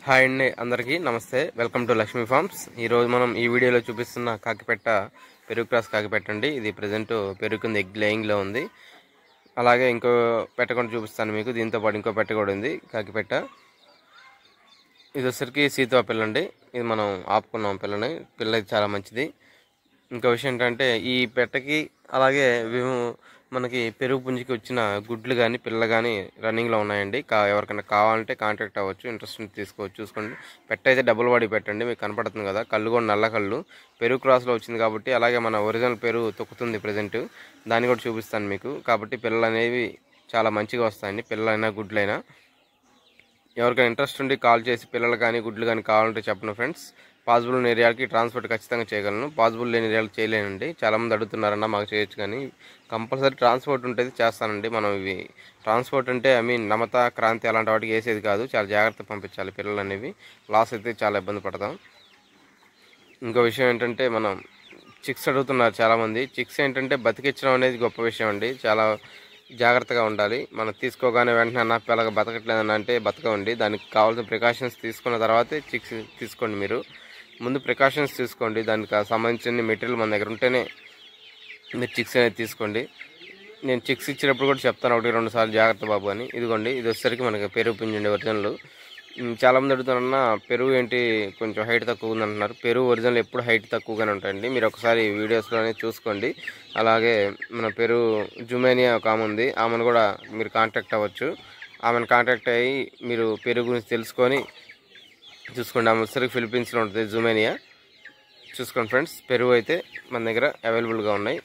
Hi అండి, అందరికీ నమస్తే. Welcome to Lakshmi farms. ఈరోజు మనం ఈ వీడియోలో చూపిస్తున్న కాకిపెట్ట పెరుగు క్రాస్ కాకిపెట్ట అండి. ఇది ప్రజెంట్ పెరుగు కింద ఎగ్ లేయింగ్లో ఉంది. అలాగే ఇంకో పెట్ట కూడా చూపిస్తాను మీకు. దీంతో పాటు ఇంకో పెట్ట కూడా ఉంది కాకిపెట్ట. ఇది వచ్చరికి సీతవ పిల్ల అండి. ఇది మనం ఆపుకున్నాం పిల్లని. పిల్ల ఇది చాలా మంచిది. ఇంకో విషయం ఏంటంటే ఈ పెట్టకి అలాగే మనకి పెరుగు పుంజికి వచ్చిన గుడ్లు కానీ పిల్లలు కానీ రన్నింగ్లో ఉన్నాయండి. ఎవరికైనా కావాలంటే కాంటాక్ట్ అవ్వచ్చు, ఇంట్రెస్ట్ తీసుకోవచ్చు. చూసుకోండి, పెట్ట అయితే డబుల్ బాడీ పెట్టండి. మీకు కనపడుతుంది కదా, కళ్ళు కూడా నల్ల కళ్ళు. పెరుగు క్రాస్లో వచ్చింది కాబట్టి అలాగే మన ఒరిజినల్ పెరుగు తొక్కుతుంది ప్రజెంట్. దాన్ని కూడా చూపిస్తాను మీకు. కాబట్టి పిల్లలు అనేవి చాలా మంచిగా వస్తాయండి, పిల్లలైనా గుడ్లైనా. ఎవరికైనా ఇంట్రెస్ట్ ఉండి కాల్ చేసి పిల్లలు కానీ గుడ్లు కానీ కావాలంటే చెప్పండి ఫ్రెండ్స్. పాసిబుల్ ఉన్న ఏరియాకి ట్రాన్స్పోర్ట్ ఖచ్చితంగా చేయగలను. పాసిబుల్ లేని ఏరియాలకు చేయలేనండి. చాలామంది అడుగుతున్నారన్న మాకు చేయొచ్చు, కానీ కంపల్సరీ ట్రాన్స్పోర్ట్ ఉంటుంది, చేస్తానండి. మనం ఇవి ట్రాన్స్పోర్ట్ అంటే నమత క్రాంతి అలాంటి వాటికి వేసేది కాదు. చాలా జాగ్రత్తగా పంపించాలి పిల్లలు అనేవి. లాస్ అయితే చాలా ఇబ్బంది పడతాం. ఇంకో విషయం ఏంటంటే మనం చిక్స్ అడుగుతున్నారు చాలామంది. చిక్స్ ఏంటంటే బతికించడం అనేది గొప్ప విషయం అండి. చాలా జాగ్రత్తగా ఉండాలి. మనం తీసుకోగానే వెంటనే అన్న పిల్లగా బతకట్లేదని అంటే బతకండి. దానికి కావాల్సిన ప్రికాషన్స్ తీసుకున్న తర్వాతే చిక్స్ తీసుకోండి. మీరు ముందు ప్రికాషన్స్ తీసుకోండి. దానికి సంబంధించిన మెటీరియల్ మన దగ్గర ఉంటేనే మీరు చిక్స్ అనేది తీసుకోండి. నేను చిక్స్ ఇచ్చినప్పుడు కూడా చెప్తాను 1-2 సార్లు జాగ్రత్త బాబు అని. ఇదిగోండి, ఇది వచ్చేసరికి మనకి పెరుగు పుంజండి ఒరిజినల్. చాలామంది అడుగుతారన్న పెరుగు ఏంటి కొంచెం హైట్ తక్కువ ఉంది అంటున్నారు. పెరుగు ఒరిజినల్ ఎప్పుడు హైట్ తక్కువగానే ఉంటాయండి. మీరు ఒకసారి వీడియోస్లోనే చూసుకోండి. అలాగే మన పెరుగు జుమేనియా ఒక ఆమె ఉంది, ఆమెను కూడా మీరు కాంటాక్ట్ అవ్వచ్చు. ఆమెను కాంటాక్ట్ అయ్యి మీరు పెరుగు గురించి తెలుసుకొని చూసుకోండి. ఆమె వచ్చేసరికి ఫిలిప్పీన్స్లో ఉంటుంది, జుమేనియా. చూసుకోండి ఫ్రెండ్స్, పెరుగు అయితే మన దగ్గర అవైలబుల్గా ఉన్నాయి.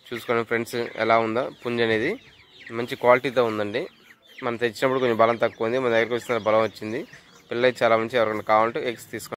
చూసుకోండి ఫ్రెండ్స్, ఎలా ఉందో పుంజ అనేది మంచి క్వాలిటీతో ఉందండి. మనం తెచ్చినప్పుడు కొంచెం బలం తక్కువ ఉంది, మన దగ్గరకు వచ్చిన బలం వచ్చింది. పిల్ల చాలా మంచి. ఎవరికైనా కావాలంటే ఎగ్స్ తీసుకోండి.